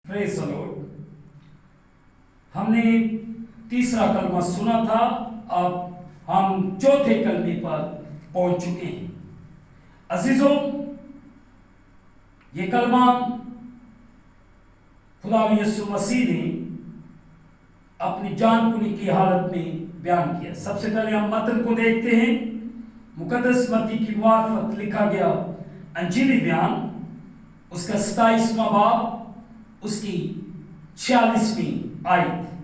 پریز دی lord. ہم نے تیسرا کلمہ سنا تھا، اب ہم چوتھے کلمے پر پہنچ چکے ہیں۔ عزیزوں، یہ کلمہ خدا یسوع مسیح نے اپنی جان کنی کی حالت میں بیان کیا۔ سب سے پہلے ہم متن کو دیکھتے ہیں۔ مقدس متی کی معرفت لکھا گیا انجیلی بیان، اس کا 27واں باب، اس کی 46ویں آیت۔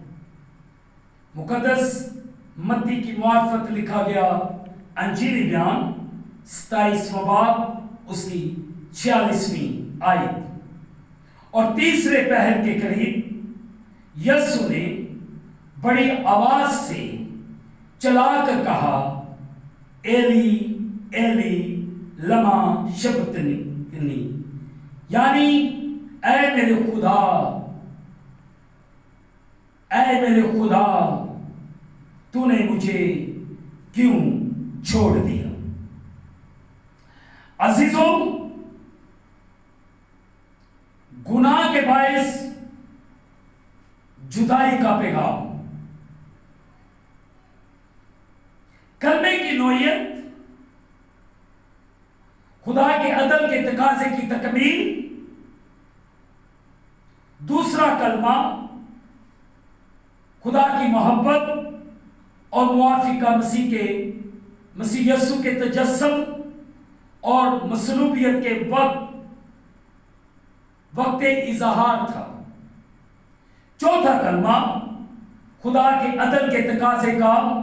مقدس متی کی معرفت لکھا گیا انجیلی بیان، 27واں باب، اس کی 46ویں آیت۔ اور تیسرے پہر کے قریب یسوع نے بڑی آواز سے چلا کر کہا، ایلی ایلی لما شبتنی، یعنی اے میرے خدا، اے میرے خدا، تو نے مجھے کیوں چھوڑ دیا؟ عزیزوں، گناہ کے باعث جدائی کا پیغام، کلمے کی نوعیت، خدا کے عدل کے تقاضے کی تکمیل۔ دوسرا کلمہ خدا کی محبت اور موافقہ مسیح یسوع کے تجسم اور مصلوبیت کے وقت اظہار تھا۔ چوتھا کلمہ خدا کے عدل کے تقاضے کا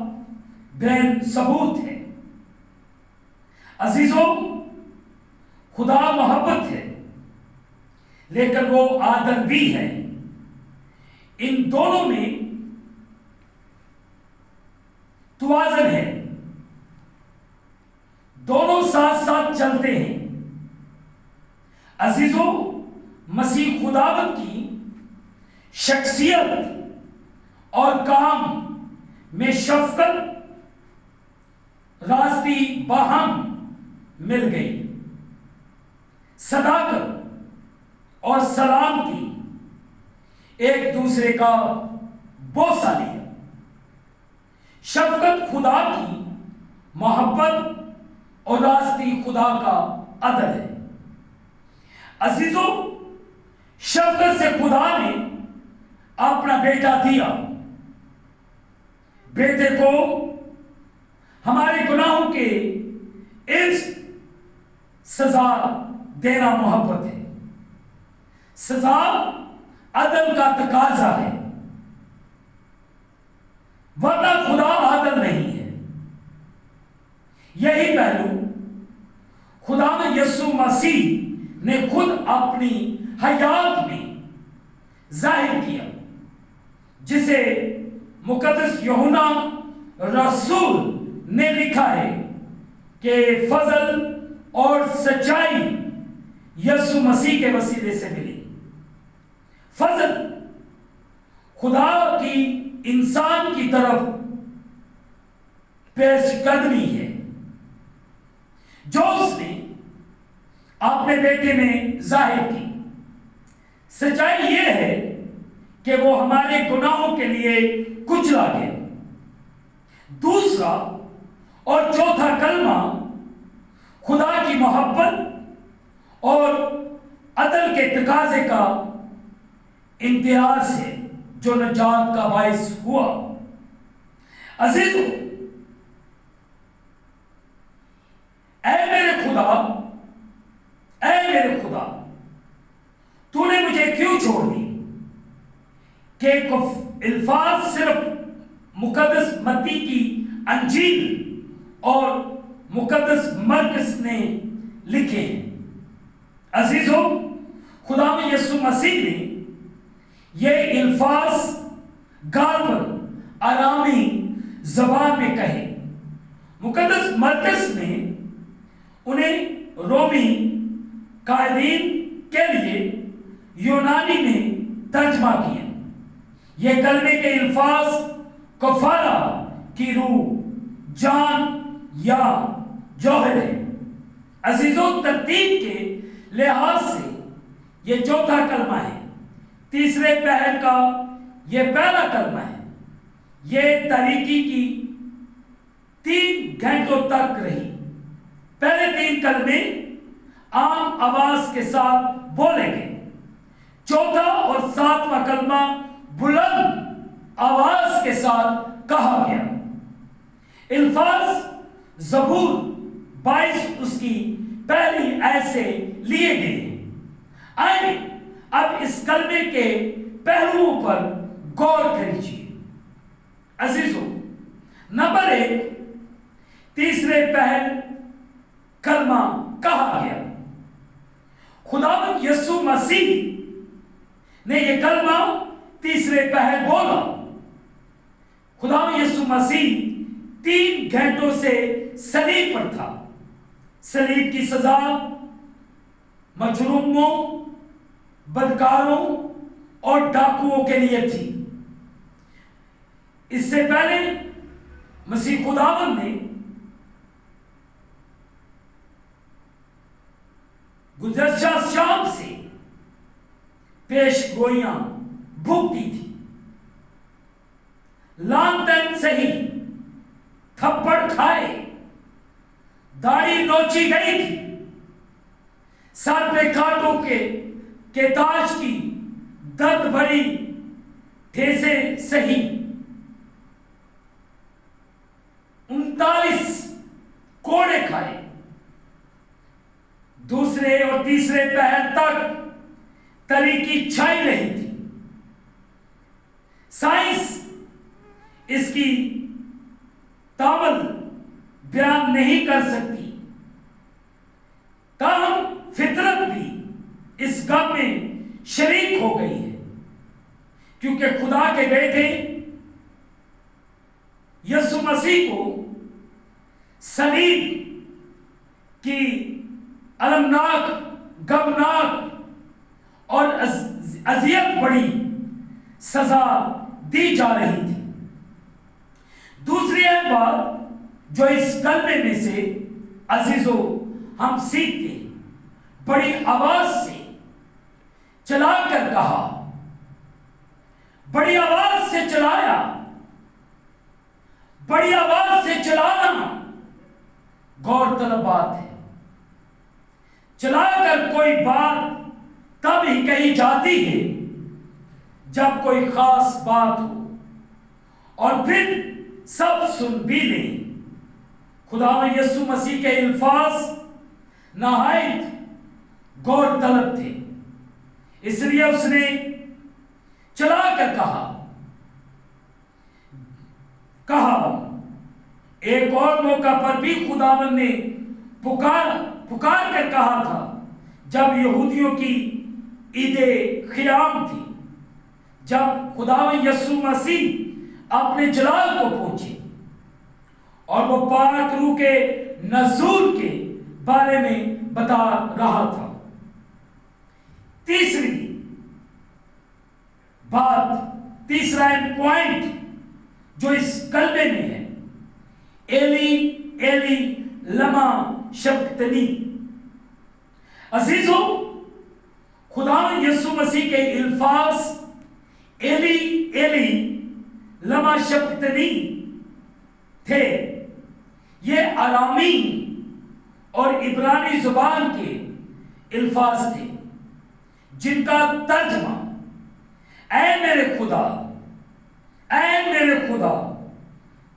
بین ثبوت ہے۔ عزیزوں، خدا محبت ہے لیکن وہ عادل بھی ہے۔ ان دونوں میں توازن ہے، دونوں ساتھ ساتھ چلتے ہیں۔ عزیزوں، مسیح خداوند کی شخصیت اور کام میں شفقت راستی باہم مل گئی، صداقت اور سلامتی ایک دوسرے کا بوسہ لیا۔ شفقت خدا کی محبت اور راستی خدا کا عدل ہے۔ عزیزوں، شفقت سے خدا نے اپنا بیٹا دیا۔ بیٹے کو ہمارے گناہوں کے عوض سزا دینا محبت ہے۔ سزا عدل کا تقاضا ہے، ورنہ خدا عادل نہیں ہے۔ یہی پہلو خدا یسوع مسیح نے خود اپنی حیات میں ظاہر کیا، جسے مقدس یوحنا رسول نے لکھا ہے کہ فضل اور سچائی یسوع مسیح کے وسیلے سے ملی۔ فضل خدا کی انسان کی طرف پیش قدمی ہے جو اس نے اپنے بیٹے میں ظاہر کی۔ سچائی یہ ہے کہ وہ ہمارے گناہوں کے لیے کچلا گیا۔ دوسرا اور چوتھا کلمہ خدا کی محبت اور عدل کے تقاضے کا امتیاز ہے جو نجات کا باعث ہوا۔ عزیزو، اے میرے خدا، اے میرے خدا، تو نے مجھے کیوں چھوڑ دی؟ کہ الفاظ صرف مقدس متی کی انجیل اور مقدس مرکز نے لکھے ہیں۔ عزیزو، خدا یسوع مسیح نے یہ الفاظ غالباً آرامی زبان میں کہے۔ مقدس مرکز نے انہیں رومی قائدین کے لیے یونانی میں ترجمہ کیا۔ یہ کلمے کے الفاظ کفارہ کی روح، جان یا جوہر ہے۔ عزیزوں، ترتیب کے لحاظ سے یہ چوتھا کلمہ ہے تیسرے پہر کا یہ پہلا کلمہ ہے، یہ تاریکی کی 3 گھنٹوں تک رہی۔ پہلے 3 کلمے عام آواز کے ساتھ بولے گئے، چوتھا اور 7واں کلمہ بلند آواز کے ساتھ کہا گیا۔ الفاظ زبور 22 اس کی پہلی ایسے لیے گئے ہیں۔ آئیے اب اس کلمے کے پہلوؤں پر غور کیجیے۔ عزیزو، نمبر 1، تیسرے پہر کلمہ کہا گیا۔ خداوند یسوع مسیح نے یہ کلمہ تیسرے پہر بولا۔ خداوند یسوع مسیح 3 گھنٹوں سے صلیب پر تھا۔ صلیب کی سزا مجروموں، بدکاروں اور ڈاکوؤں کے لیے تھی۔ اس سے پہلے مسیح خداوند نے گزشتہ شام سے پیش گوئیاں بھوک دی تھی، لانتن سہی، تھپڑ کھائے، داڑھی نوچی گئی تھی، سر پہ کانٹوں کے تاج کی درد بھری ٹھیسے سہی، 39 کوڑے کھائے۔ دوسرے اور تیسرے پہر تک تاریکی چھائی رہی تھی۔ سائنس اس کی تاول بیان نہیں کر سکتی، تاہم فطرت بھی اس غم میں شریک ہو گئی ہے، کیونکہ خدا کے بیٹے یسوع مسیح کو صلیب کی المناک، غمناک اور اذیت بڑی سزا دی جا رہی تھی۔ دوسری ایک بات جو اس کلمے میں سے عزیزو ہم سیکھتے ہیں، بڑی آواز سے چلا کر کہا، بڑی آواز سے چلایا۔ بڑی آواز سے چلانا غور طلب بات ہے۔ چلا کر کوئی بات تب ہی کہی جاتی ہے جب کوئی خاص بات ہو اور پھر سب سن بھی لیں۔ خداوند یسوع مسیح کے الفاظ نہایت غور طلب تھے، اس لیے اس نے چلا کر کہا۔ ایک اور موقع پر بھی خداوند نے پکار کر کہا تھا، جب یہودیوں کی عید خیام تھی، جب خداوند یسوع مسیح اپنے جلال کو پہنچے اور وہ پاک روح کے نزول کے بارے میں بتا رہا تھا۔ تیسری بات، تیسرا پوائنٹ جو اس کلمے میں ہے، ایلی ایلی لما شبقتنی۔ عزیزو، خداوند یسوع مسیح کے الفاظ ایلی ایلی لما شبقتنی تھے، یہ ارامی اور عبرانی زبان کے الفاظ تھے جن کا ترجمہ اے میرے خدا، اے میرے خدا،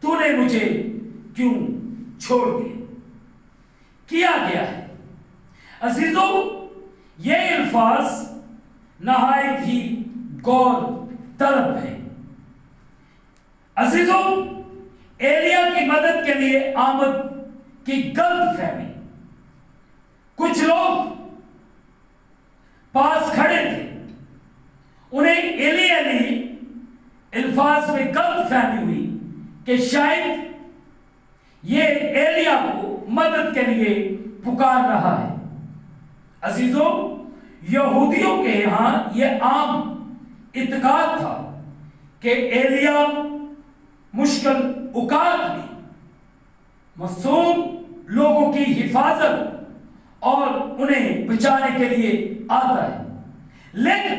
تو نے مجھے کیوں چھوڑ دیا کیا گیا ہے۔ عزیزو، یہ الفاظ نہایت ہی غور طلب ہے۔ عزیزو، ایلیا کی مدد کے لیے آمد کی غلط فہمی، کچھ لوگ پاس کھڑے تھے، انہیں ایلی ایلی الفاظ میں غلط فہمی ہوئی کہ شاید یہ ایلیا کو مدد کے لیے پکار رہا ہے۔ عزیزو، یہودیوں کے یہاں یہ عام اعتقاد تھا کہ ایلیا مشکل اوقات میں معصوم لوگوں کی حفاظت اور انہیں بچانے کے لیے آتا ہے، لیکن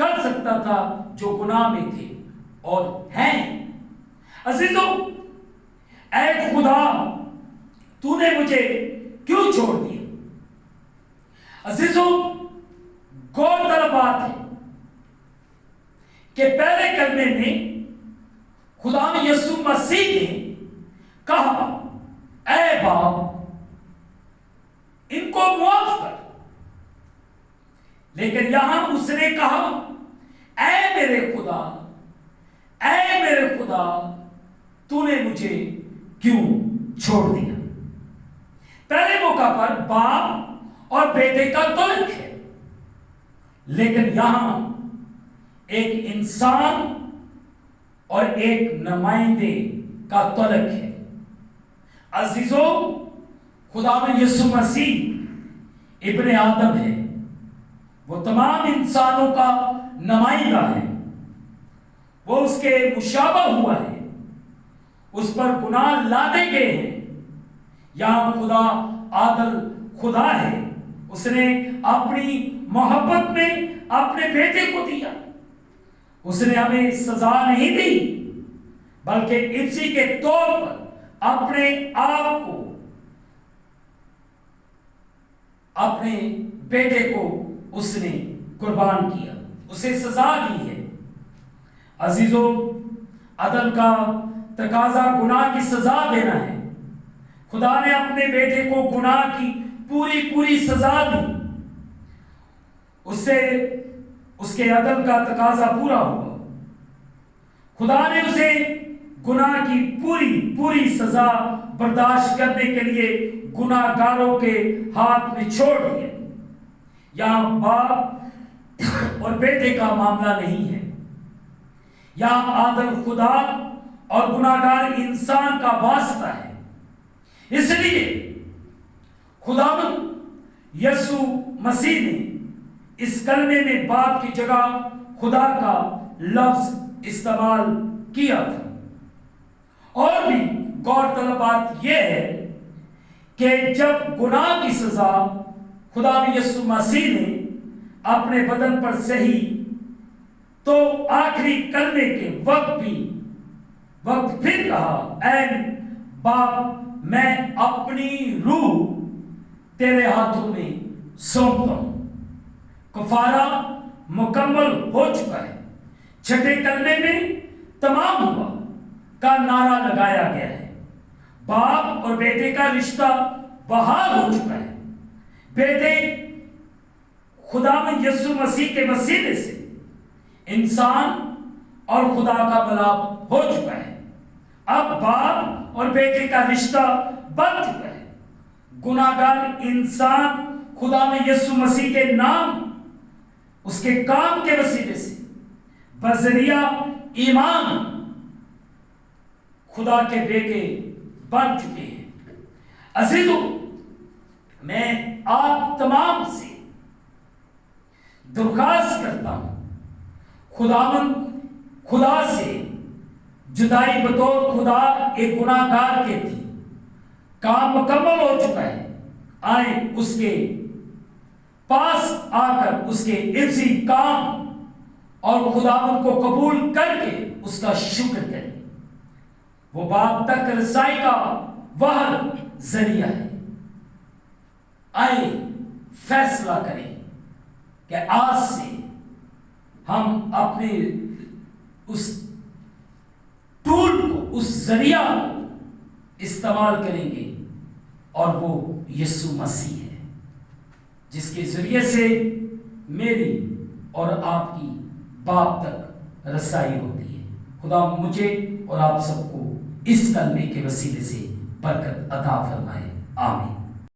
کر سکتا تھا جو گناہ میں تھے اور ہیں۔ عزیزوں، اے خدا تو نے مجھے کیوں چھوڑ دیا؟ عزیزوں، غور طلب بات ہے کہ پہلے کلمے میں خدا یسوع مسیح نے کہا اے باپ ان کو معاف کر، لیکن یہاں اس نے کہا اے میرے خدا، اے میرے خدا تو نے مجھے کیوں چھوڑ دیا؟ پہلے موقع پر باپ اور بیٹے کا تعلق ہے، لیکن یہاں ایک انسان اور ایک نمائندے کا تعلق ہے۔ عزیزوں، خداوند یسوع مسیح ابن آدم ہے، وہ تمام انسانوں کا نمائندہ ہے، وہ اس کے مشابہ ہوا ہے، اس پر گناہ لادے گئے ہیں۔ یہاں خدا عادل خدا ہے، اس نے اپنی محبت میں اپنے بیٹے کو دیا، اس نے ہمیں سزا نہیں دی بلکہ اسی کے طور پر اپنے آپ کو، اپنے بیٹے کو اس نے قربان کیا، اسے سزا دی ہے۔ عزیزوں، عدل کا تقاضا گناہ کی سزا دینا ہے۔ خدا نے اپنے بیٹے کو گناہ کی پوری سزا دی، اس سے اس کے عدل کا تقاضا پورا ہوا۔ خدا نے اسے گناہ کی پوری سزا برداشت کرنے کے لیے گناہ گاروں کے ہاتھ میں چھوڑ دیا۔ یہاں باپ اور بیٹے کا معاملہ نہیں ہے، یہاں عادل خدا اور گناہگار انسان کا واسطہ ہے۔ اس لیے خداوند یسوع مسیح نے اس کلمے میں باپ کی جگہ خدا کا لفظ استعمال کیا تھا۔ اور بھی غور طلب بات یہ ہے کہ جب گناہ کی سزا خدا یسوع مسیح نے اپنے بدن پر سہی تو آخری کلمے کے وقت پھر کہا اے باپ میں اپنی روح تیرے ہاتھوں میں سونپتا ہوں۔ کفارہ مکمل ہو چکا ہے، چھٹے کلمے میں تمام ہوا کا نعرہ لگایا گیا ہے، باپ اور بیٹے کا رشتہ بحال ہو چکا ہے، بیٹے خداوند یسوع مسیح کے وسیلے سے انسان اور خدا کا ملاپ ہو چکا ہے۔ اب باپ اور بیٹے کا رشتہ بن چکا ہے۔ گناہگار انسان خداوند یسوع مسیح کے نام، اس کے کام کے وسیلے سے بذریعہ ایمان خدا کے بیٹے بن چکے ہیں۔ عزیزوں، میں آپ تمام سے درخواست کرتا ہوں، خدا سے جدائی بطور خدا ایک گناہگار کے تھی، کام مکمل ہو چکا ہے، آئیں اس کے پاس آ کر اس کے عرضی کام اور خداوند کو قبول کر کے اس کا شکر کریں۔ وہ باپ تک رسائی کا واحد ذریعہ ہے۔ آئیں فیصلہ کریں کہ آج سے ہم اپنے اس ٹول کو، اس ذریعہ کو استعمال کریں گے، اور وہ یسوع مسیح ہے، جس کے ذریعے سے میری اور آپ کی باپ تک رسائی ہوتی ہے۔ خدا مجھے اور آپ سب کو اس کلمے کے وسیلے سے برکت عطا فرمائے، آمین۔